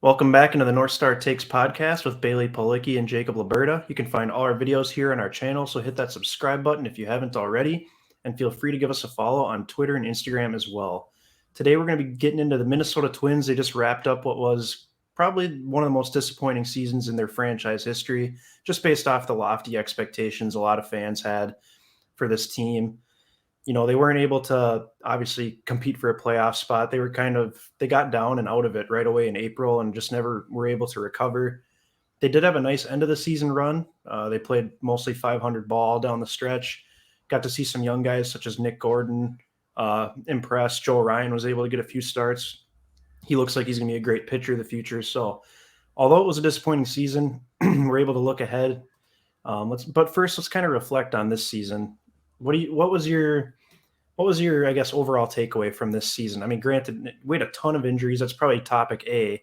Welcome back into the North Star Takes podcast with Bailey Policki and Jacob Liberta. You can find all our videos here on our channel, so hit that subscribe button if you haven't already, and feel free to give us a follow on Twitter and Instagram as well. Today we're going to be getting into the Minnesota Twins. They just wrapped up what was probably one of the most disappointing seasons in their franchise history, just based off the lofty expectations a lot of fans had for this team. You know, they weren't able to obviously compete for a playoff spot. They got down and out of it right away in April and just never were able to recover. They did have a nice end of the season run. They played mostly 500 ball down the stretch. Got to see some young guys such as Nick Gordon impress. Joe Ryan was able to get a few starts. He looks like he's going to be a great pitcher in the future. So although it was a disappointing season, we're able to look ahead. But first, let's kind of reflect on this season. What was your, I guess, overall takeaway from this season? I mean, granted, we had a ton of injuries. That's probably topic A.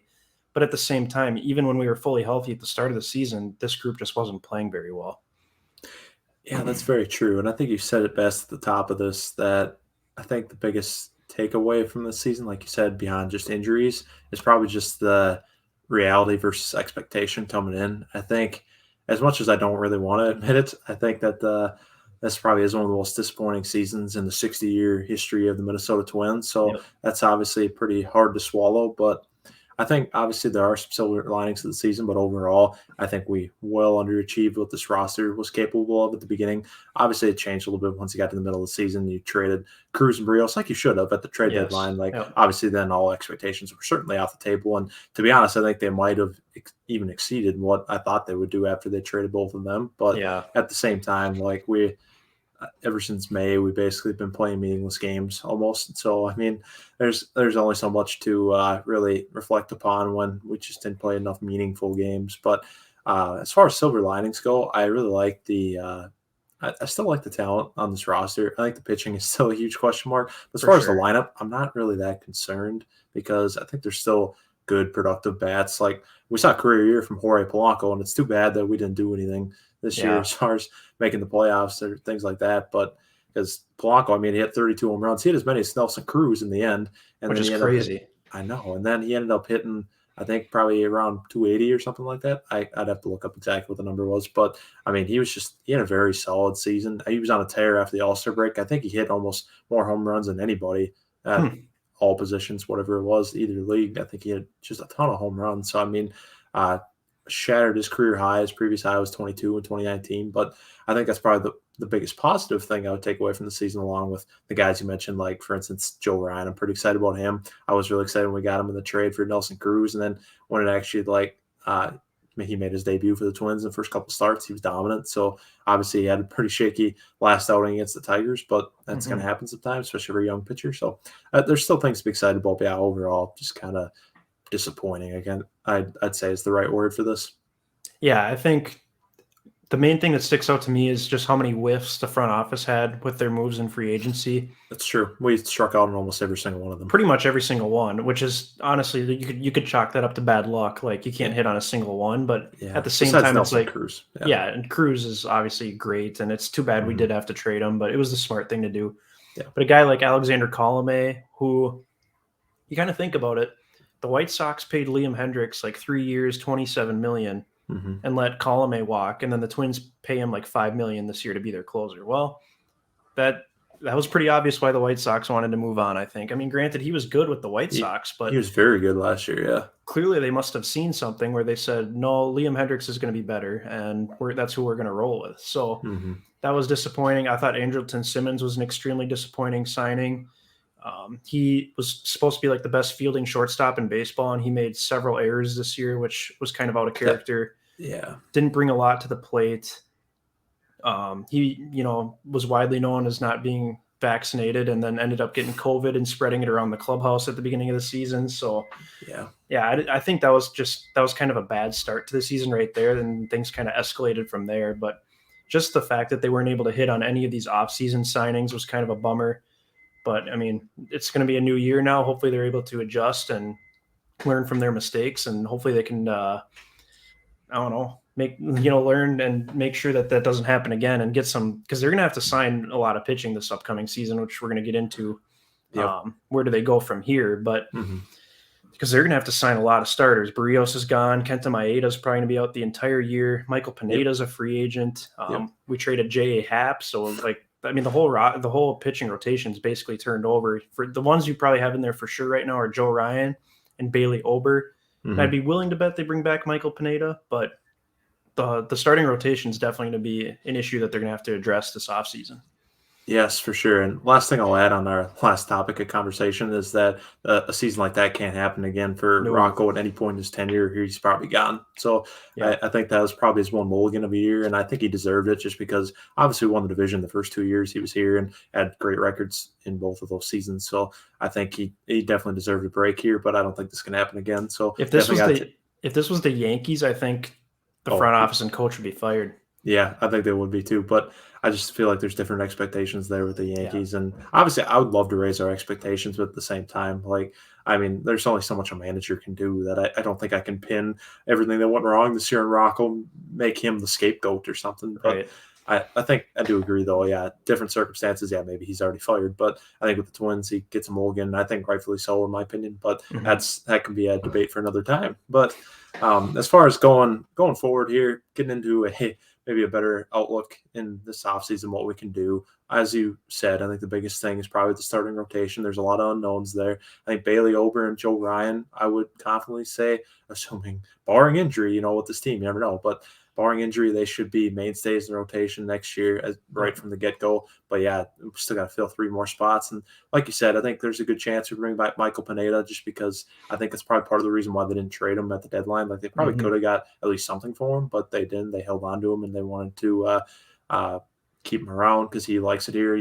But at the same time, even when we were fully healthy at the start of the season, this group just wasn't playing very well. Yeah, that's very true. And I think you said it best at the top of this, that I think the biggest takeaway from this season, like you said, beyond just injuries, is probably just the reality versus expectation coming in. I think as much as I don't really want to admit it, I think that this probably is one of the most disappointing seasons in the 60-year history of the Minnesota Twins. So That's obviously pretty hard to swallow. But I think obviously there are some silver linings to the season, but overall, I think we well underachieved what this roster was capable of at the beginning. Obviously, it changed a little bit once you got to the middle of the season. You traded Cruz and Brios like you should have at the trade deadline. Obviously, then all expectations were certainly off the table. And to be honest, I think they might have even exceeded what I thought they would do after they traded both of them. But at the same time, ever since May, we've basically been playing meaningless games almost. So, I mean, there's only so much to really reflect upon when we just didn't play enough meaningful games. But as far as silver linings go, I really like I still like the talent on this roster. I think the pitching is still a huge question mark. But as far as the lineup, I'm not really that concerned because I think there's still good, productive bats. Like we saw a career year from Jorge Polanco, and it's too bad that we didn't do anything this year as far as making the playoffs or things like that. But because Polanco, I mean, he hit 32 home runs. He hit as many as Nelson Cruz in the end. Which is crazy. I know. And then he ended up hitting, I think, probably around 280 or something like that. I'd have to look up exactly what the number was. But, I mean, he had a very solid season. He was on a tear after the All-Star break. I think he hit almost more home runs than anybody at all positions, whatever it was, either league. I think he had just a ton of home runs. So, I mean, shattered his career high. His previous high was 22 in 2019. But I think that's probably the biggest positive thing I would take away from the season, along with the guys you mentioned, like, for instance, Joe Ryan. I'm pretty excited about him. I was really excited when we got him in the trade for Nelson Cruz. And then when it actually, he made his debut for the Twins in the first couple starts, he was dominant. So obviously he had a pretty shaky last outing against the Tigers, but that's going to happen sometimes, especially for a young pitcher. So there's still things to be excited about. But yeah, overall, just kind of disappointing. Again, I'd say is the right word for this. Yeah, I think the main thing that sticks out to me is just how many whiffs the front office had with their moves in free agency. That's true. We struck out on almost every single one of them. Pretty much every single one, which is honestly, you could chalk that up to bad luck. Like you can't hit on a single one, but at the same time, Nelson it's like Cruz. And Cruz is obviously great, and it's too bad we did have to trade him, but it was the smart thing to do. Yeah. But a guy like Alexander Colome, who you kind of think about it, the White Sox paid Liam Hendricks like 3 years, $27 million. And let Colome walk, and then the Twins pay him like $5 million this year to be their closer. Well, that was pretty obvious why the White Sox wanted to move on, I think. I mean, granted, he was good with the White Sox, but he was very good last year, yeah. Clearly, they must have seen something where they said, no, Liam Hendricks is going to be better, and that's who we're going to roll with. So that was disappointing. I thought Tim Simmons was an extremely disappointing signing. He was supposed to be like the best fielding shortstop in baseball, and he made several errors this year, which was kind of out of character. Yeah. Didn't bring a lot to the plate. He, was widely known as not being vaccinated, and then ended up getting COVID and spreading it around the clubhouse at the beginning of the season. So I think that was kind of a bad start to the season right there. Then things kind of escalated from there. But just the fact that they weren't able to hit on any of these off-season signings was kind of a bummer. But, I mean, it's going to be a new year now. Hopefully they're able to adjust and learn from their mistakes, and hopefully they can, learn and make sure that doesn't happen again and get some – because they're going to have to sign a lot of pitching this upcoming season, which we're going to get into. Where do they go from here? But because they're going to have to sign a lot of starters. Barrios is gone. Kenta Maeda is probably going to be out the entire year. Michael Pineda is a free agent. We traded J.A. Happ. So, the whole pitching rotation is basically turned over. For the ones you probably have in there for sure right now are Joe Ryan and Bailey Ober. Mm-hmm. I'd be willing to bet they bring back Michael Pineda, but the starting rotation is definitely going to be an issue that they're going to have to address this offseason. Yes, for sure. And last thing I'll add on our last topic of conversation is that a season like that can't happen again for Rocco at any point in his tenure. He's probably gone. So I think that was probably his one mulligan of a year, and I think he deserved it just because obviously won the division the first 2 years he was here and had great records in both of those seasons. So I think he definitely deserved a break here, but I don't think this can happen again. So if this was the Yankees, I think the front office and coach would be fired. Yeah, I think they would be too, but I just feel like there's different expectations there with the Yankees, and obviously I would love to raise our expectations, but at the same time, there's only so much a manager can do that I don't think I can pin everything that went wrong this year in Rocco, make him the scapegoat or something. But I think I do agree, though. Yeah, different circumstances. Yeah, maybe he's already fired, but I think with the Twins, he gets a mulligan, and I think rightfully so, in my opinion. But that can be a debate for another time. But as far as going forward here, getting into maybe a better outlook in this offseason, what we can do. As you said, I think the biggest thing is probably the starting rotation. There's a lot of unknowns there. I think Bailey Ober and Joe Ryan, I would confidently say, assuming barring injury, with this team, you never know, but barring injury, they should be mainstays in the rotation next year right from the get-go. But, yeah, we still got to fill 3 more spots. And like you said, I think there's a good chance we bring back Michael Pineda just because I think that's probably part of the reason why they didn't trade him at the deadline. Like, they probably could have got at least something for him, but they didn't. They held on to him, and they wanted to keep him around because he likes it here.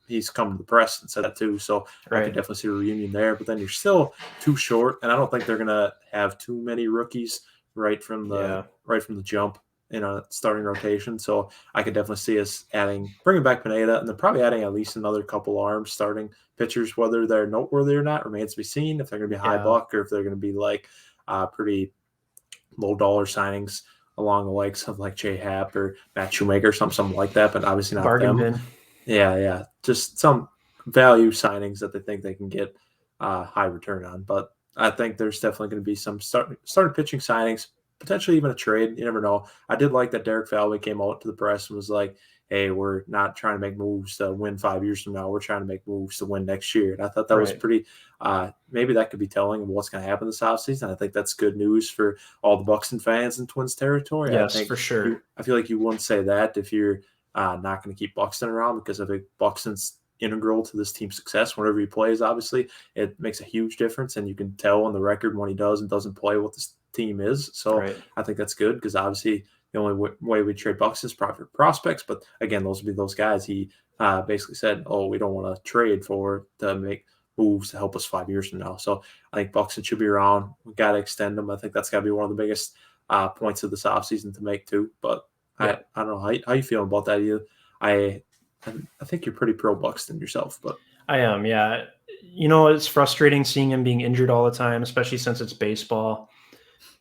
He's come to the press and said that too. So I could definitely see a reunion there. But then you're still too short, and I don't think they're going to have too many rookies right from the jump in a starting rotation. So I could definitely see us bringing back Pineda, and then probably adding at least another couple arms starting pitchers, whether they're noteworthy or not remains to be seen. If they're going to be high buck or if they're going to be pretty low dollar signings along the likes of Jay Happ or Matt Shoemaker, something like that, but obviously not bargain them. bin. Yeah. Just some value signings that they think they can get high return on. But I think there's definitely going to be some starting pitching signings, potentially even a trade. You never know. I did like that Derek Falvey came out to the press and was like, hey, we're not trying to make moves to win 5 years from now. We're trying to make moves to win next year. And I thought that was pretty maybe that could be telling of what's going to happen this offseason. I think that's good news for all the Buxton fans in Twins territory. Yes, I think for sure. I feel like you wouldn't say that if you're not going to keep Buxton around, because I think Buxton's integral to this team's success. Whenever he plays, obviously, it makes a huge difference, and you can tell on the record when he does and doesn't play what this team is. So I think that's good because obviously the only way we trade Buxton is probably for prospects. But again, those would be those guys he basically said, we don't want to trade to make moves to help us 5 years from now. So I think Buxton should be around. We got to extend him. I think that's got to be one of the biggest points of this offseason to make too. But I don't know how you feel about that. I think you're pretty pro Buxton yourself, but I am. Yeah. It's frustrating seeing him being injured all the time, especially since it's baseball.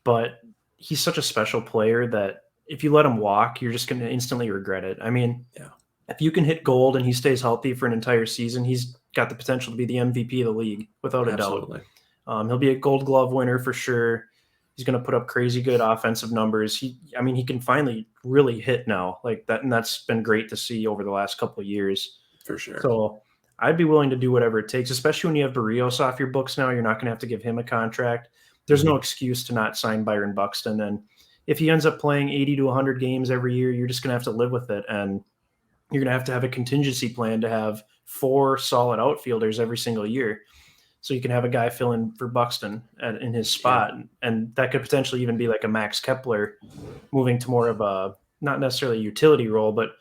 But he's such a special player that if you let him walk, you're just going to instantly regret it. I mean, if you can hit gold and he stays healthy for an entire season, he's got the potential to be the MVP of the league without a doubt. He'll be a Gold Glove winner for sure. He's going to put up crazy good offensive numbers. He can finally really hit now like that, and that's been great to see over the last couple of years. For sure. So I'd be willing to do whatever it takes, especially when you have Barrios off your books now. You're not going to have to give him a contract. There's no excuse to not sign Byron Buxton. And if he ends up playing 80 to 100 games every year, you're just going to have to live with it. And you're going to have a contingency plan to have 4 solid outfielders every single year. So you can have a guy fill in for Buxton in his spot. And that could potentially even be like a Max Kepler moving to more of a, not necessarily a utility role, but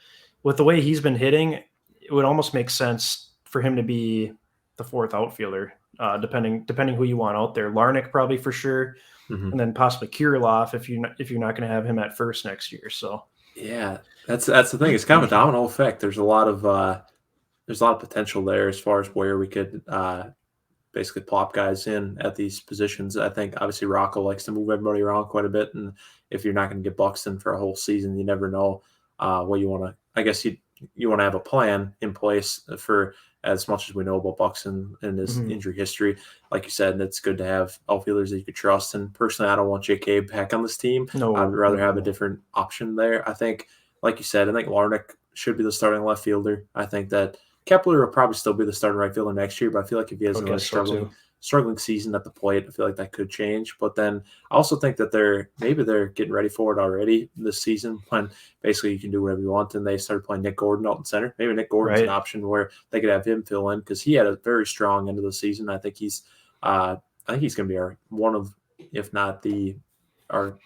with the way he's been hitting, it would almost make sense for him to be the 4th outfielder, depending who you want out there. Larnach probably for sure, and then possibly Kirilloff if you're not going to have him at first next year. So that's the thing. It's kind of a domino effect. There's a lot of potential there as far as where we could basically plop guys in at these positions. I think obviously Rocco likes to move everybody around quite a bit, and if you're not going to get Buxton for a whole season, you never know what you want to. I guess you you want to have a plan in place for as much as we know about Buxton and his Mhm. injury history. Like you said, it's good to have outfielders that you could trust. And personally, I don't want J.K. back on this team. I'd No, rather have a no. different option there. I think, like you said, I think Larnach should be the starting left fielder. I think that Kepler will probably still be the starting right fielder next year, but I feel like if he I has would another guess so too. struggling season at the plate, I feel like that could change. But then I also think that maybe they're getting ready for it already this season when basically you can do whatever you want, and they started playing Nick Gordon out in center. Maybe Nick Gordon's an Right. option where they could have him fill in because he had a very strong end of the season. I think he's going to be one of, if not the, our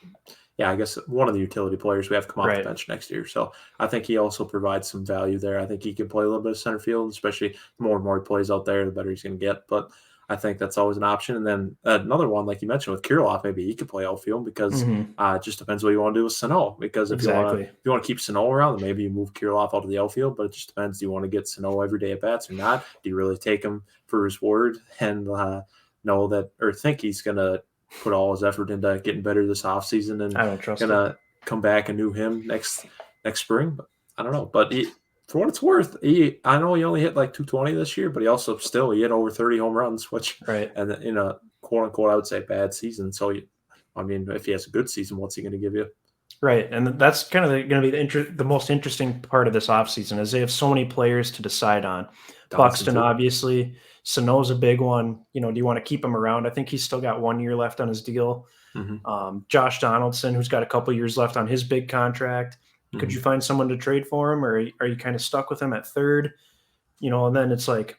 yeah, I guess one of the utility players we have come off the Right. bench next year. So I think he also provides some value there. I think he can play a little bit of center field, especially the more and more he plays out there, the better he's going to get. But I think that's always an option. And then another one, like you mentioned with Kirilloff, maybe he could play outfield because Mhm. it just depends what you want to do with Sano. Because Exactly. if you want to keep Sano around, then maybe you move Kirilloff out of the outfield. But it just depends. Do you want to get Sano every day at bats or not? Do you really take him for his word and know that or think he's going to put all his effort into getting better this offseason and I don't trust it. gonna come back and do him next spring? But I don't know. But for what it's worth, I know he only hit like 220 this year, but he also he hit over 30 home runs, which Right. and in a quote unquote I would say bad season. So I mean, if he has a good season, what's he going to give you? Right. And that's kind of going to be the most interesting part of this offseason is they have so many players to decide on. Donaldson Buxton, too. obviously. Sano's a big one. Do you want to keep him around? I think he's still got 1 year left on his deal. Mm-hmm. Josh Donaldson, who's got a couple years left on his big contract. Could Mm-hmm. you find someone to trade for him, or are you kind of stuck with him at third? And then it's like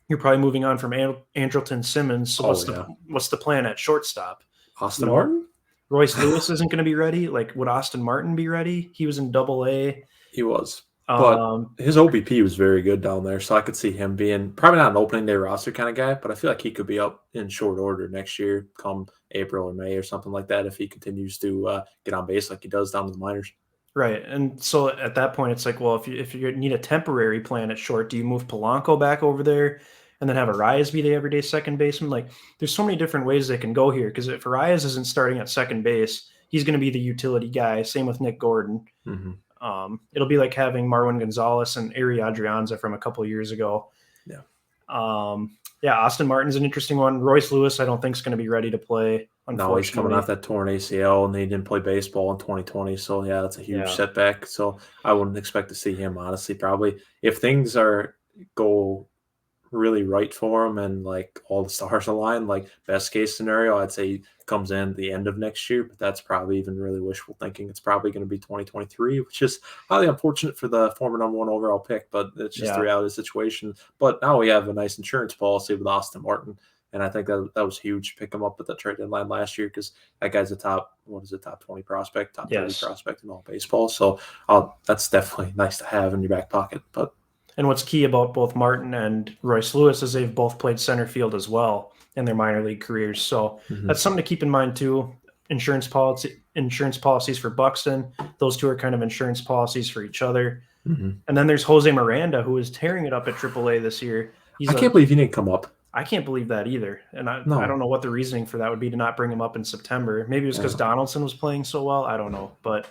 you're probably moving on from Andrelton Simmons. So Oh yeah, what's the plan at shortstop? You Austin know, Martin. Royce Lewis isn't going to be ready. Like, would Austin Martin be ready? He was in Double A. He was, but Um, his OBP was very good down there, so I could see him being probably not an opening day roster kind of guy, but I feel like he could be up in short order next year, come April or May or something like that, if he continues to get on base like he does down in the minors. right. And so at that point, it's like, well, if you need a temporary plan at short, do you move Polanco back over there and then have Arias be the everyday second baseman? Like, there's so many different ways they can go here. Because if Arias isn't starting at second base, he's going to be the utility guy. Same with Nick Gordon. Mm-hmm. It'll be like having Marwin Gonzalez and Ari Adrianza from a couple of years ago. Yeah. Yeah, Austin Martin's an interesting one. Royce Lewis, I don't think is going to be ready to play. No, he's coming Unfortunately, off that torn ACL, and he didn't play baseball in 2020. So yeah, that's a huge yeah, setback. So I wouldn't expect to see him honestly. Probably if things go really right for him and like all the stars align, like best case scenario, I'd say he comes in the end of next year, but that's probably even really wishful thinking. It's probably going to be 2023, which is highly unfortunate for the former number one overall pick, but it's just the yeah, reality of the situation. But now we have a nice insurance policy with Austin Martin. And I think that was huge. Pick him up at the trade deadline last year because that guy's a top 20 prospect, top 30 yes. prospect in all baseball. So that's definitely nice to have in your back pocket. But And what's key about both Martin and Royce Lewis is they've both played center field as well in their minor league careers. So that's something to keep in mind too. Insurance policies for Buxton. Those two are kind of insurance policies for each other. Mm-hmm. And then there's Jose Miranda, who is tearing it up at AAA this year. I can't believe he didn't come up. I can't believe that either. And I don't No. know what the reasoning for that would be to not bring him up in September. Maybe it was because Yeah. Donaldson was playing so well. I don't know. But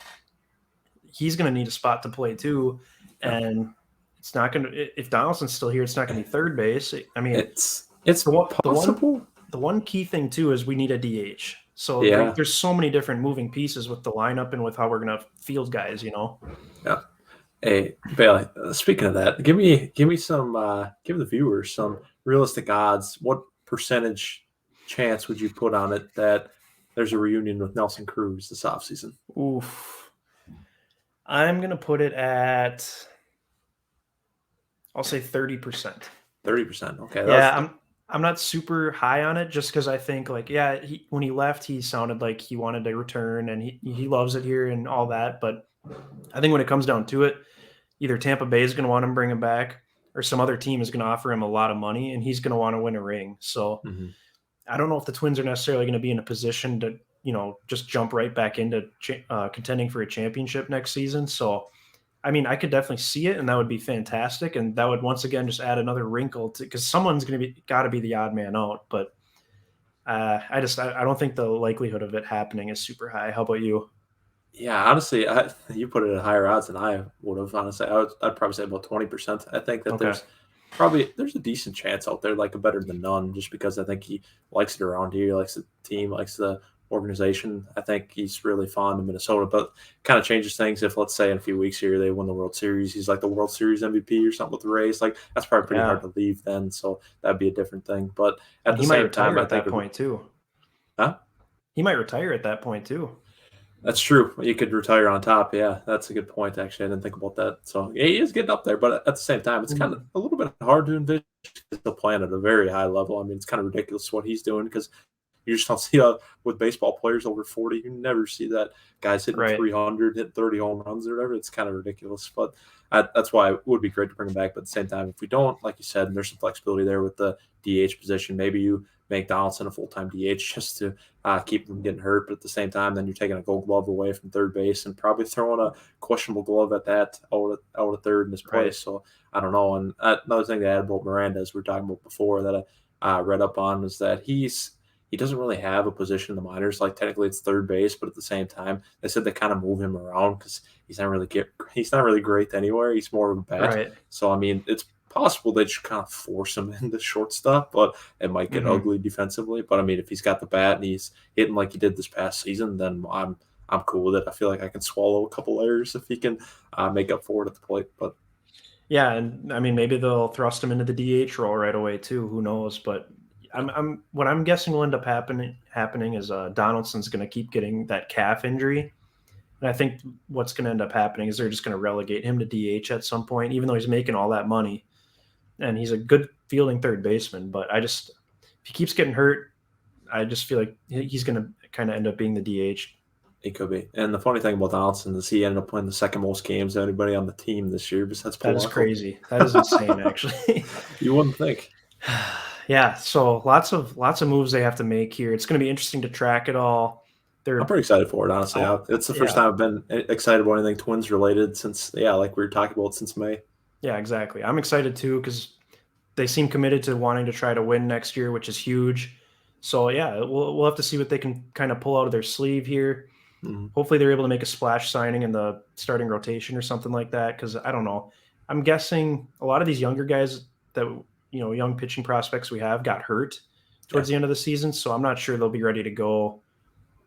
he's going to need a spot to play too. Yeah. And it's not going to, if Donaldson's still here, it's not going to be third base. I mean, It's the possible. one key thing too is we need a DH. So Yeah. there's so many different moving pieces with the lineup and with how we're going to field guys, Yeah. Hey, Bailey, speaking of that, give me some give the viewers some realistic odds. What percentage chance would you put on it that there's a reunion with Nelson Cruz this offseason? Oof. I'm going to put it at, I'll say 30%. 30%. Okay. Yeah, I'm not super high on it just because I think like, yeah, when he left, he sounded like he wanted to return and he loves it here and all that. But I think when it comes down to it, either Tampa Bay is going to want him to bring him back or some other team is going to offer him a lot of money and he's going to want to win a ring. So mm-hmm. I don't know if the Twins are necessarily going to be in a position to, just jump right back into contending for a championship next season. So, I mean, I could definitely see it and that would be fantastic. And that would once again just add another wrinkle to, because someone's going to got to be the odd man out. But I don't think the likelihood of it happening is super high. How about you? Yeah, honestly, you put it at higher odds than I would have. Honestly, I'd probably say about 20%. I think that Okay. there's a decent chance out there, like a better than none, just because I think he likes it around here, likes the team, likes the organization. I think he's really fond of Minnesota, but kind of changes things if, let's say, in a few weeks here they win the World Series. He's like the World Series MVP or something with the Rays. Like that's probably pretty hard Yeah. to leave then, so that'd be a different thing. But at And the he might same time, retire I at that think, point too. huh? He might retire at that point too. That's true. You could retire on top. Yeah, that's a good point. Actually, I didn't think about that. So yeah, he is getting up there, but at the same time, it's kind of Mhm. a little bit hard to envision. He's still playing at a very high level. I mean, it's kind of ridiculous what he's doing because you just don't see with baseball players over 40. You never see that guys hitting Right. 300, hitting 30 home runs or whatever. It's kind of ridiculous. But that's why it would be great to bring him back. But at the same time, if we don't, like you said, and there's some flexibility there with the DH position, maybe you make Donaldson a full time DH just to keep him from getting hurt. But at the same time, then you're taking a Gold Glove away from third base and probably throwing a questionable glove at that out of third in his Right. place. So I don't know. And another thing to add about Miranda, as we were talking about before, that I read up on, is that he doesn't really have a position in the minors. Like technically, it's third base, but at the same time, they said they kind of move him around because he's not really great anywhere. He's more of a bat. Right. So I mean, it's possible they just kind of force him into shortstop, but it might get Hmm. ugly defensively. But I mean, if he's got the bat and he's hitting like he did this past season, then I'm cool with it. I feel like I can swallow a couple errors if he can make up for it at the plate. But Yeah, and I mean maybe they'll thrust him into the DH role right away too. Who knows? But yeah, I'm what I'm guessing will end up happening is Donaldson's going to keep getting that calf injury, and I think what's going to end up happening is they're just going to relegate him to DH at some point, even though he's making all that money and he's a good fielding third baseman. But if he keeps getting hurt, I just feel like he's going to kind of end up being the DH. he could be. And the funny thing about Donaldson is he ended up playing the second most games of anybody on the team this year besides That is Polanco. crazy. That is insane, actually. You wouldn't think. Yeah, so lots of moves they have to make here. It's going to be interesting to track it all. I'm They're pretty excited for it, honestly. oh, It's the first yeah, time I've been excited about anything Twins related since, yeah, like we were talking about since May. yeah, exactly. I'm excited too because they seem committed to wanting to try to win next year, which is huge. So yeah, we'll have to see what they can kind of pull out of their sleeve here. Mhm. Hopefully, they're able to make a splash signing in the starting rotation or something like that. Because I don't know, I'm guessing a lot of these younger guys that young pitching prospects we have got hurt Yeah, towards the end of the season, so I'm not sure they'll be ready to go.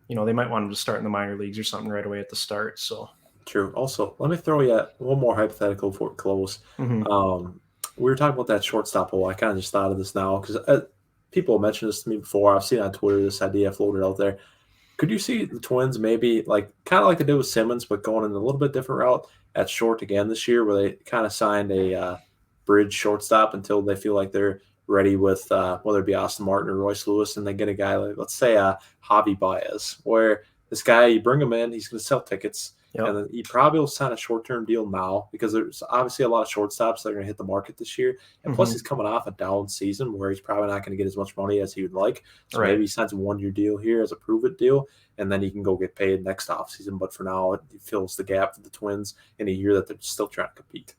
They might want them to start in the minor leagues or something right away at the start. So, true. Also, let me throw you one more hypothetical before we close. mhm. Um, we were talking about that shortstop hole. I kind of just thought of this now because people have mentioned this to me before. I've seen on Twitter this idea floated out there. Could you see the Twins maybe like kind of like they did with Simmons, but going in a little bit different route at short again this year, where they kind of signed a bridge shortstop until they feel like they're ready with whether it be Austin Martin or Royce Lewis, and they get a guy like let's say Javi Baez, where this guy you bring him in, he's going to sell tickets. And Yep. then he probably will sign a short-term deal now because there's obviously a lot of shortstops that are going to hit the market this year. And plus, he's Mhm. coming off a down season where he's probably not going to get as much money as he would like. So Right. maybe he signs a one-year deal here as a prove-it deal, and then he can go get paid next offseason. But for now, it fills the gap for the Twins in a year that they're still trying to compete.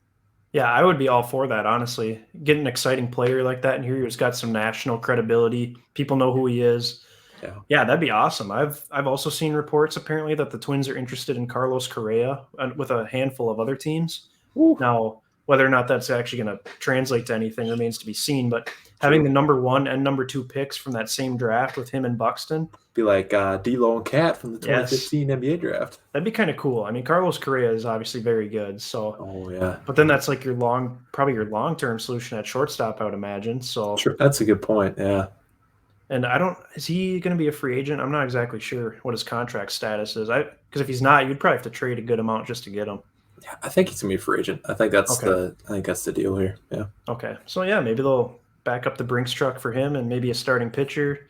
Yeah, I would be all for that, honestly. Get an exciting player like that in here who's got some national credibility. People know who he is. Yeah. Yeah, that'd be awesome. I've also seen reports apparently that the Twins are interested in Carlos Correa with a handful of other teams. Woo, Now, whether or not that's actually going to translate to anything remains to be seen. But having the true. number one and number two picks from that same draft with him and Buxton, Be like D'Lo and Cat from the yes, 2015 NBA draft. that'd be kind of cool. I mean, Carlos Correa is obviously very good. So, Oh yeah, but then that's like probably your long term solution at shortstop, I would imagine. So, true. That's a good point. Yeah. and is he going to be a free agent? I'm not exactly sure what his contract status is. Because if he's not, you'd probably have to trade a good amount just to get him. Yeah, I think he's gonna be a free agent. Okay. I think that's the deal here. Yeah. Okay. So yeah, maybe they'll back up the Brinks truck for him and maybe a starting pitcher.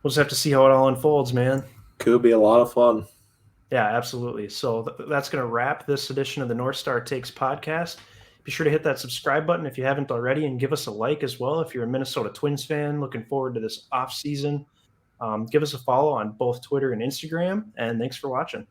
We'll just have to see how it all unfolds, man. Could be a lot of fun. Yeah, absolutely. So that's going to wrap this edition of the North Star Takes podcast. Be sure to hit that subscribe button if you haven't already, and give us a like as well if you're a Minnesota Twins fan looking forward to this off season. Give us a follow on both Twitter and Instagram, and thanks for watching.